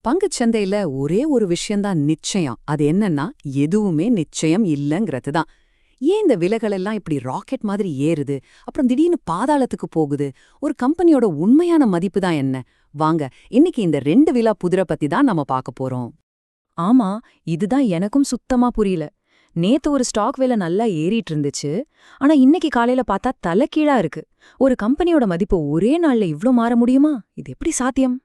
பங்குச் சந்தையில ஒரே ஒரு விஷயம்தான் நிச்சயம். அது என்னன்னா, எதுவுமே நிச்சயம் இல்லங்கிறது தான். ஏன் இந்த விலைகளெல்லாம் இப்படி ராக்கெட் மாதிரி ஏறுது, அப்புறம் திடீர்னு பாதாளத்துக்கு போகுது? ஒரு கம்பெனியோட உண்மையான மதிப்பு தான் என்ன? வாங்க, இன்னைக்கு இந்த 2 விலா புதிரை பத்தி தான் நம்ம பார்க்க போறோம். ஆமா, இதுதான் எனக்கும் சுத்தமா புரியல. நேத்து ஒரு ஸ்டாக் விலை நல்லா ஏறிட்டு இருந்துச்சு. ஆனா இன்னைக்கு காலையில பார்த்தா தலைகீழா இருக்கு. ஒரு கம்பெனியோட மதிப்பு ஒரே நாள்ல இவ்ளோ மாற முடியுமா? இது எப்படி சாத்தியம்?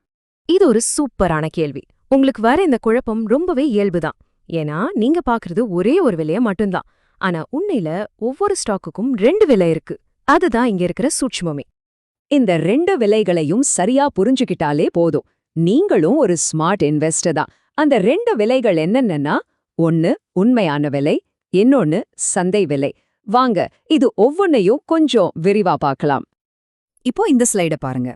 இது ஒரு சூப்பரான கேள்வி. உங்களுக்கு வர இந்த குழப்பம் ரொம்பவே இயல்புதான். ஏன்னா நீங்க பாக்குறது ஒரே ஒரு விலைய மட்டும்தான். ஆனா உண்மையில ஒவ்வொரு ஸ்டாக்குக்கும் 2 விலை இருக்கு. அதுதான் இங்க இருக்கிற சூட்சுமமே. இந்த 2 விலைகளையும் சரியா புரிஞ்சுக்கிட்டாலே போதும். நீங்களும் ஒரு ஸ்மார்ட் இன்வெஸ்டர் தான். அந்த 2 விலைகள் என்னென்னன்னா, ஒன்னு உண்மையான விலை, இன்னொன்னு சந்தை விலை. வாங்க, இது ஒவ்வொன்னையும் கொஞ்சம் விரிவா பார்க்கலாம். இப்போ இந்த ஸ்லைட பாருங்க.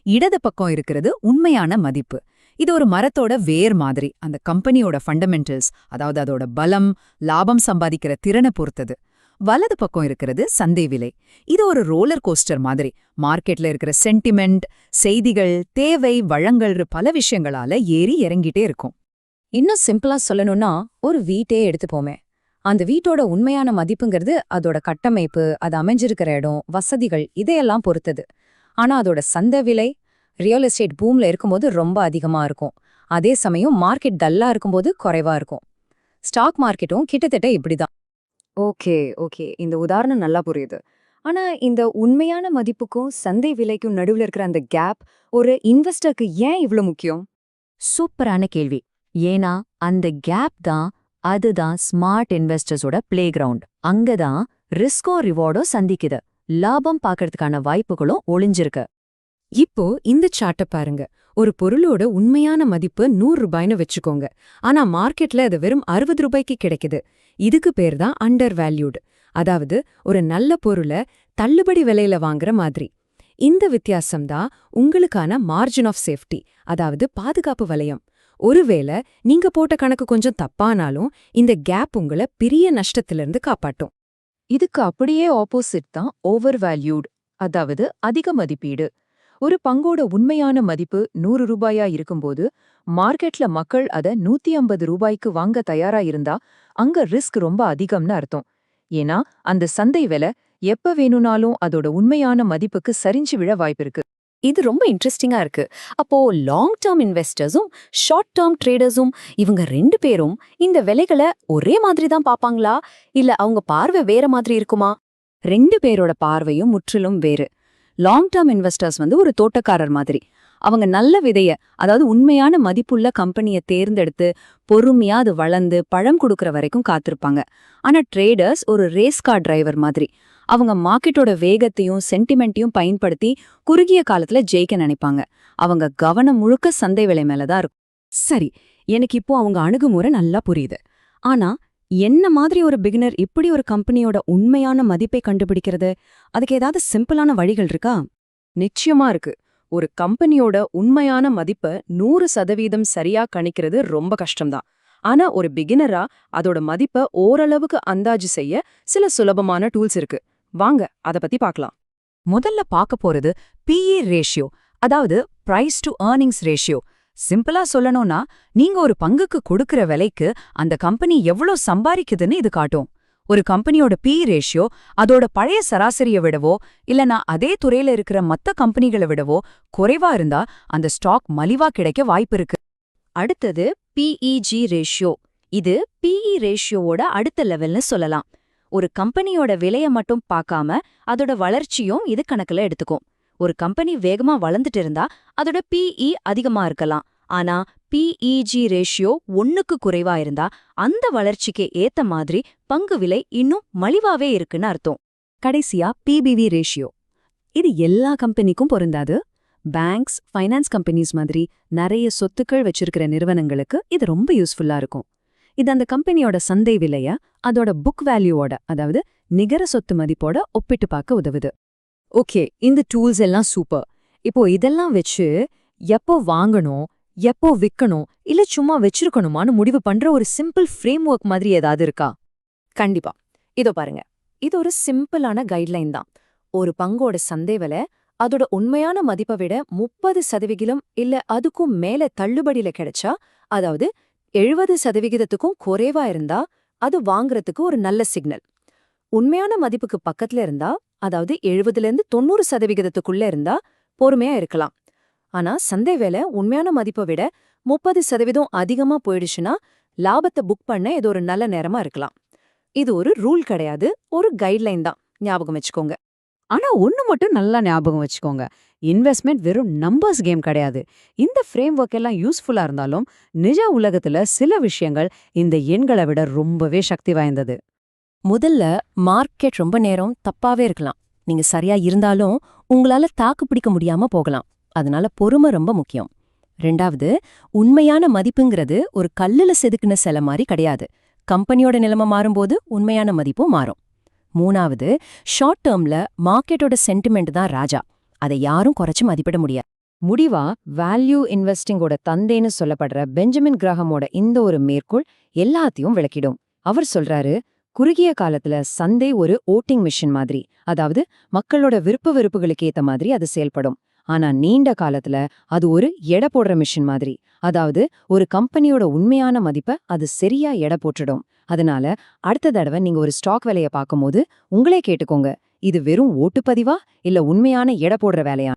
இடது பக்கம் இருக்கிறது உண்மையான மதிப்பு. இது ஒரு மரத்தோட வேர் மாதிரி. அந்த கம்பெனியோட ஃபண்டமெண்டல்ஸ், அதாவது அதோட பலம், லாபம் சம்பாதிக்கிற திறனை பொறுத்தது. வலது பக்கம் இருக்கிறது சந்தை விலை. இது ஒரு ரோலர் கோஸ்டர் மாதிரி. மார்க்கெட்ல இருக்கிற சென்டிமெண்ட், செய்திகள், தேவை, வழங்கல் பல விஷயங்களால ஏறி இறங்கிட்டே இருக்கும். இன்னும் சிம்பிளா சொல்லணும்னா, ஒரு வீட்டே எடுத்துப்போமே. அந்த வீட்டோட உண்மையான மதிப்புங்கிறது அதோட கட்டமைப்பு, அது அமைஞ்சிருக்கிற இடம், வசதிகள் இதையெல்லாம் பொறுத்தது. ஆனா அதோட சந்தை விலை ரியல் எஸ்டேட் பூம்ல இருக்கும்போது ரொம்ப அதிகமா இருக்கும். அதே சமயம் மார்க்கெட் டல்லா இருக்கும்போது குறைவா இருக்கும். ஸ்டாக் மார்க்கெட்டும் கிட்டத்தட்ட இப்படிதான். ஓகே. இந்த உதாரணம் நல்லா புரியுது. ஆனா இந்த உண்மையான மதிப்புக்கும் சந்தை விலைக்கும் நடுவுல இருக்கிற அந்த கேப் ஒரு இன்வெஸ்டருக்கு ஏன் இவ்ளோ முக்கியம்? சூப்பரான கேள்வி. ஏன்னா அந்த கேப் தான், அதுதான் ஸ்மார்ட் இன்வெஸ்டர்ஸோட பிளே கிரவுண்ட். அங்கதான் ரிஸ்கோ ரிவார்டோ சந்திக்குது. லாபம் பார்க்கறதுக்கான வாய்ப்புகளும் ஒளிஞ்சிருக்கு. இப்போ இந்த சார்ட்ட பாருங்க. ஒரு பொருளோட உண்மையான மதிப்பு 100 ரூபாய்னு வச்சுக்கோங்க. ஆனா மார்க்கெட்ல அது வெறும் 60 ரூபாய்க்கு கிடைக்குது. இதுக்கு பேர் தான் அண்டர் வேல்யூடு. அதாவது ஒரு நல்ல பொருளை தள்ளுபடி விலையில வாங்குற மாதிரி. இந்த வித்தியாசம்தான் உங்களுக்கான மார்ஜின் ஆஃப் சேஃப்டி, அதாவது பாதுகாப்பு வலயம். ஒருவேளை நீங்க போட்ட கணக்கு கொஞ்சம் தப்பானாலும் இந்த கேப் உங்களை பெரிய நஷ்டத்திலிருந்து காப்பாட்டும். இதுக்கு அப்படியே ஆப்போசிட் தான் ஓவர் வேல்யூட், அதாவது அதிக மதிப்பீடு. ஒரு பங்கோட உண்மையான மதிப்பு 100 ரூபாயா இருக்கும்போது மார்க்கெட்ல மக்கள் அத 150 ரூபாய்க்கு வாங்க தயாரா இருந்தா அங்க ரிஸ்க் ரொம்ப அதிகம்னு அர்த்தம். ஏன்னா அந்த சந்தை விலை எப்ப வேணும்னாலும் அதோட உண்மையான மதிப்புக்கு சரிஞ்சு விழ வாய்ப்பிருக்கு. இது ரொம்ப இன்ட்ரெஸ்டிங்கா இருக்கு. அப்போ லாங் டேர்ம் இன்வெஸ்டர்ஸும் ஷார்ட் டேர்ம் ட்ரேடர்ஸும் இவங்க 2 பேரும் இந்த விலைகளை ஒரே மாதிரி தான் பாப்பாங்களா, இல்ல அவங்க பார்வை வேற மாதிரி இருக்குமா? 2 பேரோட பார்வையும் முற்றிலும் வேறு. லாங் டேர்ம் இன்வெஸ்டர்ஸ் ஒரு தோட்டக்காரர் மாதிரி. அவங்க நல்ல விதைய, அதாவது உண்மையான மதிப்புள்ள கம்பெனியை தேர்ந்தெடுத்து பொறுமையா அது வளர்ந்து பழம் கொடுக்கற வரைக்கும் காத்திருப்பாங்க. ஆனா ட்ரேடர்ஸ் ஒரு ரேஸ் கார் டிரைவர் மாதிரி. அவங்க மார்க்கெட்டோட வேகத்தையும் சென்டிமெண்ட்டையும் பயன்படுத்தி குறுகிய காலத்துல ஜெயிக்க நினைப்பாங்க. அவங்க கவனம் முழுக்க சந்தை விலை மேலதான் இருக்கும். சரி, எனக்கு இப்போ அவங்க அணுகுமுறை நல்லா புரியுது. ஆனா என்ன மாதிரி ஒரு பிகினர் இப்படி ஒரு கம்பெனியோட உண்மையான மதிப்பை கண்டுபிடிக்கிறது? அதுக்கு ஏதாவது சிம்பிளான வழிகள் இருக்கா? நிச்சயமா இருக்கு. ஒரு கம்பெனியோட உண்மையான மதிப்பை 100% சரியா கணிக்கிறது ரொம்ப கஷ்டம்தான். ஆனா ஒரு பிகினரா அதோட மதிப்பை ஓரளவுக்கு அந்தாஜு செய்ய சில சுலபமான டூல்ஸ் இருக்கு. வாங்க அத பத்தி பார்க்கலாம். முதல்ல பார்க்க போறது PE ரேஷியோ, அதாவது பிரைஸ் டு ஏர்னிங்ஸ் ரேஷியோ. சிம்பிளா சொல்லணும்னா, நீங்க ஒரு பங்குக்கு கொடுக்கிற விலைக்கு அந்த கம்பெனி எவ்வளோ சம்பாதிக்குதுன்னு இது காட்டும். ஒரு கம்பெனியோட PE ரேஷியோ அதோட பழைய சராசரியை விடவோ இல்லனா அதே துறையில இருக்கிற மத்த கம்பெனிகளை விடவோ குறைவா இருந்தா அந்த ஸ்டாக் மலிவா கிடைக்க வாய்ப்பு இருக்கு. அடுத்தது PEG ரேஷியோ. இது PE ரேஷியோவோட அடுத்த லெவல்னு சொல்லலாம். ஒரு கம்பெனியோட விலைய மட்டும் பார்க்காம அதோட வளர்ச்சியும் இது கணக்குல எடுத்துக்கும். ஒரு கம்பெனி வேகமா வளர்ந்துட்டு இருந்தா அதோட PE அதிகமா இருக்கலாம். ஆனா PEG ரேஷியோ 1க்கு குறைவா இருந்தா அந்த வளர்ச்சிக்கு ஏத்த மாதிரி பங்கு விலை இன்னும் மலிவாவே இருக்குன்னு அர்த்தம். கடைசியா PBV ரேஷியோ. இது எல்லா கம்பெனிக்கும் பொருந்தாது. பேங்க்ஸ், ஃபைனான்ஸ் கம்பெனிஸ் மாதிரி நிறைய சொத்துக்கள் வச்சிருக்கிற நிறுவனங்களுக்கு இது ரொம்ப யூஸ்ஃபுல்லா இருக்கும். இது அந்த கம்பெனியோட சந்தை விலைய அதோட புக் வேல்யூவோட, அதாவது நிகர சொத்து மதிப்போட ஒப்பிட்டு பார்க்க உதவுது. ஓகே, இந்த டூல்ஸ் எல்லாம் சூப்பர். இப்போ இதெல்லாம் வச்சு எப்போ வாங்கணும், எப்போ விக்கணும், இல்ல சும்மா வச்சிருக்கணுமான்னு முடிவு பண்ற ஒரு சிம்பிள் ஃப்ரேம் ஒர்க் மாதிரி ஏதாவது இருக்கா? கண்டிப்பா. இதோ பாருங்க. இது ஒரு சிம்பிளான கைட்லைன் தான். ஒரு பங்கோட சந்தை விலை அதோட உண்மையான மதிப்பை விட 30% இல்ல அதுக்கும் மேல தள்ளுபடியில கிடைச்சா, அதாவது 70%க்கும் குறைவா இருந்தா, அது வாங்குறதுக்கு ஒரு நல்ல சிக்னல். உண்மையான மதிப்புக்கு பக்கத்துல இருந்தா, அதாவது 70லேருந்து 90%க்குள்ள இருந்தா பொறுமையா இருக்கலாம். ஆனா சந்தை வேலை உண்மையான மதிப்பை விட 30% அதிகமா போயிடுச்சுன்னா, லாபத்தை புக் பண்ண இது ஒரு நல்ல நேரமா இருக்கலாம். இது ஒரு ரூல் கிடையாது, ஒரு கைட்லைன் தான். ஞாபகம் வச்சுக்கோங்க. ஆனா ஒண்ணு மட்டும் நல்லா ஞாபகம் வச்சுக்கோங்க. இன்வெஸ்ட்மெண்ட் வெறும் நம்பர்ஸ் கேம் கிடையாது. இந்த ஃப்ரேம் ஒர்க் எல்லாம் யூஸ்ஃபுல்லா இருந்தாலும், நிஜ உலகத்துல சில விஷயங்கள் இந்த எண்களை விட ரொம்பவே சக்தி வாய்ந்தது. முதல்ல மார்க்கெட் ரொம்ப நேரம் தப்பாவே இருக்கலாம். நீங்க சரியா இருந்தாலும் உங்களால தாக்கு பிடிக்க முடியாம போகலாம். அதனால பொறுமை ரொம்ப முக்கியம். 2வது, உண்மையான மதிப்புங்கிறது ஒரு கல்லுல செதுக்குன சிலை மாதிரி கிடையாது. கம்பெனியோட நிலைமை மாறும்போது உண்மையான மதிப்பும் மாறும். 3வது, ஷார்ட் டேர்ம்ல மார்க்கெட்டோட சென்டிமெண்ட் தான் ராஜா. அதை யாரும் குறைச்சு மதிப்பிட முடியாது. முடிவா, வேல்யூ இன்வெஸ்டிங்கோட தந்தைன்னு சொல்லப்படுற பெஞ்சமின் கிராஹமோட இந்த ஒரு மேற்கோள் எல்லாத்தையும் விளக்கிடும். அவர் சொல்றாரு, குறுகிய காலத்துல சந்தை ஒரு ஓட்டிங் மிஷின் மாதிரி, அதாவது மக்களோட விருப்ப வெறுப்புகளுக்கு ஏத்த மாதிரி அது செயல்படும். ஆனா நீண்ட காலத்துல அது ஒரு எடை போடுற மிஷின் மாதிரி, அதாவது ஒரு கம்பெனியோட உண்மையான மதிப்பை அது சரியா எடை போட்டுடும். அதனால அடுத்த தடவை நீங்க ஒரு ஸ்டாக் விலைய பார்க்கும்போது உங்களே கேட்டுக்கோங்க, இது வெறும் ஓட்டுப்பதிவா இல்ல உண்மையான எடை போடுற வேலையா?